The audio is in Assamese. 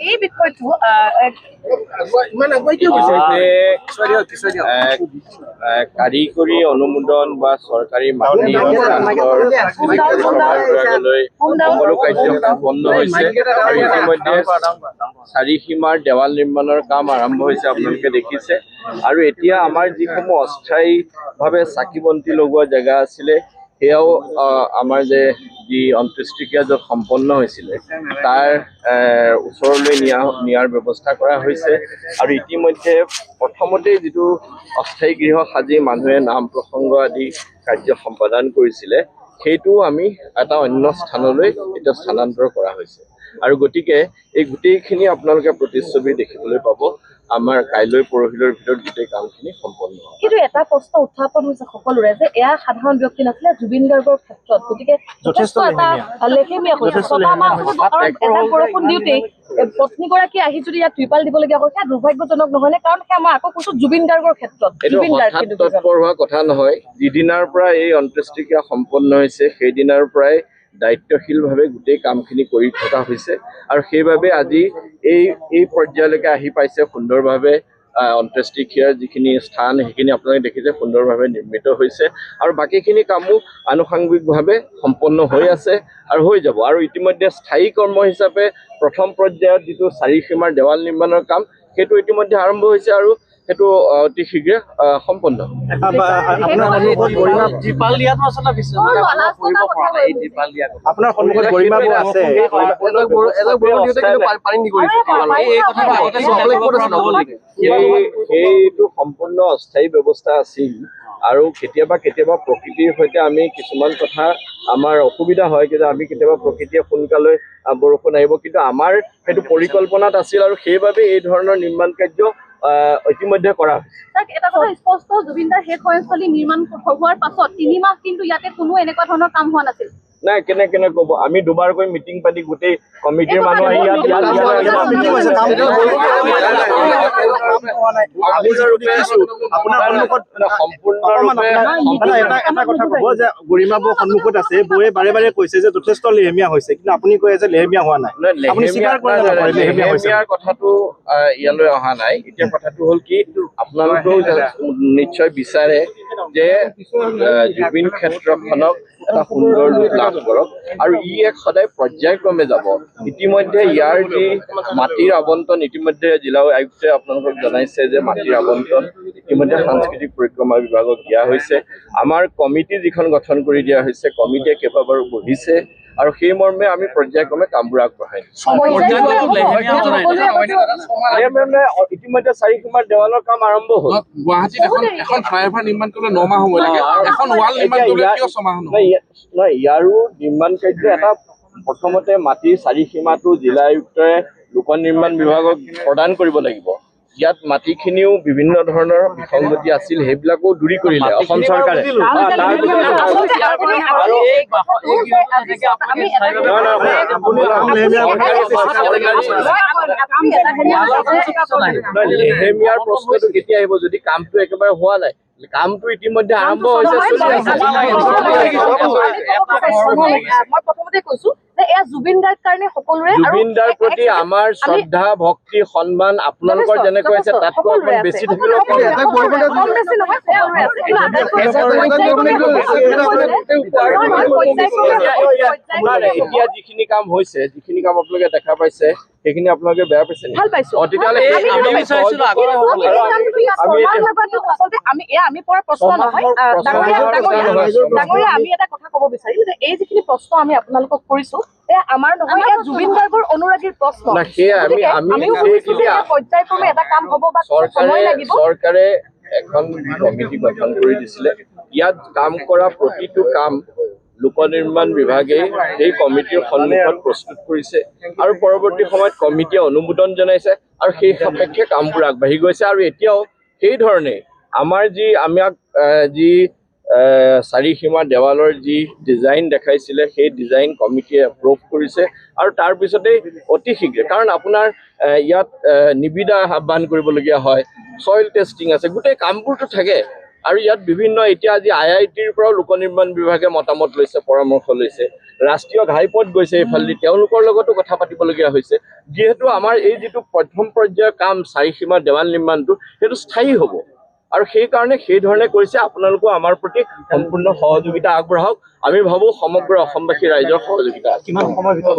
এই বিষয়টো কাৰিকৰী অনুমোদন বা চৰকাৰী মাটি সকলো কাৰ্য সম্পন্ন হৈছে আৰু ইতিমধ্যে চাৰিসীমাৰ দেৱাল নিৰ্মাণৰ কাম আৰম্ভ হৈছে আপোনালোকে দেখিছে আৰু এতিয়া আমাৰ যিসমূহ অস্থায়ীভাৱে চাকি বন্তি লগোৱা জেগা আছিলে সেয়াও আমাৰ যি অন্ত্যেষ্টিক্ৰিয়া য'ত সম্পন্ন হৈছিলে তাৰ ওচৰলৈ নিয়াৰ ব্যৱস্থা কৰা হৈছে আৰু ইতিমধ্যে প্ৰথমতেই যিটো অস্থায়ী গৃহ সাজি মানুহে নাম প্ৰসংগ আদি কাৰ্য সম্পাদন কৰিছিলে সেইটো আমি এটা অন্য স্থানলৈ এতিয়া স্থানান্তৰ কৰা হৈছে আৰু গতিকে এই গোটেইখিনি আপোনালোকে প্ৰতিচ্ছবি দেখিবলৈ পাব আমাৰ কাইলৈ পৰহিলৰ ভিতৰত গোটেই কামখিনি সম্পন্ন হ'ব। কিন্তু এটা প্ৰশ্ন উত্থাপন হৈছে সকলোৰে যে এয়া সাধাৰণ ব্যক্তি নাছিলে জুবিন গাৰ্গৰ ক্ষেত্ৰত গতিকে যথেষ্ট এটা লেখেমীয়া হৈছে এটা বৰষুণ দিওঁতেই পত্নীগৰাকী আহি যদি ইয়াত ত্ৰিপাল দিবলগীয়া হয় সেয়া দুৰ্ভাগ্যজনক নহয়নে কাৰণ সেয়া মই আকৌ কৈছো জুবিন গাৰ্গৰ ক্ষেত্ৰত তৎপৰ হোৱা কথা নহয় যিদিনাৰ পৰা এই অন্ত্যেষ্টিক্ৰিয়া সম্পন্ন হৈছে সেইদিনাৰ পৰাই দায়িত্বশীলভাৱে গোটেই কামখিনি কৰি থকা হৈছে আৰু সেইবাবে আজি এই পৰ্যায়লৈকে আহি পাইছে সুন্দৰভাৱে অন্ত্যেষ্টিক্ৰিয়াৰ যিখিনি স্থান সেইখিনি আপোনালোকে দেখিছে সুন্দৰভাৱে নিৰ্মিত হৈছে আৰু বাকীখিনি কামো আনুষংগিকভাৱে সম্পন্ন হৈ আছে আৰু হৈ যাব আৰু ইতিমধ্যে স্থায়ী কৰ্ম হিচাপে প্ৰথম পৰ্যায়ত যিটো চাৰিসীমাৰ দেৱাল নিৰ্মাণৰ কাম সেইটো ইতিমধ্যে আৰম্ভ হৈছে আৰু সেইটো অতি শীঘ্ৰে সম্পন্ন সেইটো সম্পূৰ্ণ অস্থায়ী ব্যৱস্থা আছিল আৰু কেতিয়াবা প্ৰকৃতিৰ সৈতে আমি কিছুমান কথা আমাৰ অসুবিধা হয় কিন্তু আমি কেতিয়াবা প্ৰকৃতিয়ে সোনকালে বৰষুণ আহিব কিন্তু আমাৰ সেইটো পৰিকল্পনাত আছিল আৰু সেইবাবে এই ধৰণৰ নিৰ্মাণ কাৰ্য ইতিমধ্যে কৰা হৈছে। এটা কথা স্পষ্ট জুবিনদাৰ শেষ সয়নস্থলী নিৰ্মাণ হোৱাৰ পাছত 3 মাহ কিন্তু ইয়াতে কোনো এনেকুৱা ধৰণৰ কাম হোৱা নাছিল। নাই কেনে ক'ব আমি দুবাৰকৈ মিটিং পাতি গোটেই কমিটিৰ মানুহ আহি গৰিমাবুৰ সন্মুখত আছে বৌয়ে বাৰে বাৰে কৈছে যে যথেষ্ট লেহেমীয়া হৈছে কিন্তু আপুনি কৈ আছে লেহেমীয়া হোৱা নাই লেহেমীয়াৰ কথাটো ইয়ালৈ অহা নাই এতিয়া কথাটো হ'ল কি আপোনালোকেও নিশ্চয় বিচাৰে যে জুবিন ক্ষেত্ৰখনক এটা সুন্দৰ ৰূপ লাভ কৰক আৰু এক সদায় পৰ্যায়ক্ৰমে যাব ইতিমধ্যে ইয়াৰ যি মাটিৰ আবণ্টন ইতিমধ্যে জিলা আয়ুক্তে আপোনালোকক জনাইছে যে মাটিৰ আবণ্টন ইতিমধ্যে সাংস্কৃতিক পৰিক্ৰমা বিভাগক দিয়া হৈছে আমাৰ কমিটি যিখন গঠন কৰি দিয়া হৈছে কমিটিয়ে কেইবাবাৰো বহিছে আৰু সেই মৰ্মে আমি পৰ্যায়ক্ৰমে কামবোৰ আগবঢ়াই ইতিমধ্যে চাৰিসীমাৰ দেৱালৰ কাম আৰম্ভ হ'ল গুৱাহাটীত এখন ফ্লাইঅভাৰ নিৰ্মাণ কৰিবলৈ 9 মাহ সময় লাগে এখন ৱাল নিৰ্মাণ কৰিবলৈ কিয় 6 মাহ নহয় ইয়াৰো নিৰ্মাণ কাৰ্য এটা প্ৰথমতে মাটিৰ চাৰিসীমাটো জিলা আয়ুক্তই লোক নিৰ্মাণ বিভাগক প্ৰদান কৰিব লাগিব ইয়াত মাটিখিনিও বিভিন্ন ধৰণৰ বিসংগতি আছিল সেইবিলাকো দূৰী কৰিলে অসম চৰকাৰে লেহেমীয়াৰ প্ৰশ্নটো কেতিয়া আহিব যদি কামটো একেবাৰে হোৱা নাই কামটো ইতিমধ্যে আৰম্ভ হৈছে জুবিন দাৰ প্ৰতি আমাৰ শ্ৰদ্ধা ভক্তি সন্মান আপোনালোকৰ যেনেকৈ আছে তাতকৈ অকণ বেছি থাকিলেও এতিয়া যিখিনি কাম হৈছে যিখিনি কাম আপোনালোকে দেখা পাইছে সেইখিনি আপোনালোকে বেয়া পাইছে আমি পৰা প্ৰশ্ন নহয় ডাঙৰীয়া আমি এটা কথা ক'ব বিচাৰিম যে এই যিখিনি প্ৰশ্ন আমি আপোনালোকক কৰিছো আমাৰ নহয় জুবিন গাৰ্গৰ অনুৰাগীৰ প্ৰশ্ন পৰ্যায়ক্ৰমে এটা কাম হ'ব বা সময় লাগিব চৰকাৰে এখন কমিটি গঠন কৰি দিছিলে ইয়াত কাম কৰা প্ৰতিটো কাম লোক নিৰ্মাণ বিভাগে সেই কমিটিৰ সন্মুখত প্ৰস্তুত কৰিছে আৰু পৰৱৰ্তী সময়ত কমিটিয়ে অনুমোদন জনাইছে আৰু সেই সাপেক্ষে কামবোৰ আগবাঢ়ি গৈছে আৰু এতিয়াও সেই ধৰণে আমাৰ যি চাৰিসীমা দেৱালৰ যি ডিজাইন দেখাইছিলে সেই ডিজাইন কমিটিয়ে এপ্ৰুভ কৰিছে আৰু তাৰপিছতেই অতি শীঘ্ৰে কাৰণ আপোনাৰ ইয়াত নিবিদা আহ্বান কৰিবলগীয়া হয় সইল টেষ্টিং আছে গোটেই কামবোৰতো থাকে আৰু ইয়াত বিভিন্ন এতিয়া আজি IITৰ পৰাও লোক নিৰ্মাণ বিভাগে মতামত লৈছে পৰামৰ্শ লৈছে ৰাষ্ট্ৰীয় ঘাইপথ গৈছে এইফালেদি তেওঁলোকৰ লগতো কথা পাতিবলগীয়া হৈছে যিহেতু আমাৰ এই যিটো প্ৰথম পৰ্যায়ৰ কাম চাৰিসীমাৰ দেৱাল নিৰ্মাণটো সেইটো স্থায়ী হ'ব আৰু সেইকাৰণে সেই ধৰণে কৰিছে আপোনালোকো আমাৰ প্ৰতি সম্পূৰ্ণ সহযোগিতা আগবঢ়াওক আমি ভাবোঁ সমগ্ৰ অসমবাসী ৰাইজৰ সহযোগিতা আছে। কিমান সময়ৰ ভিতৰত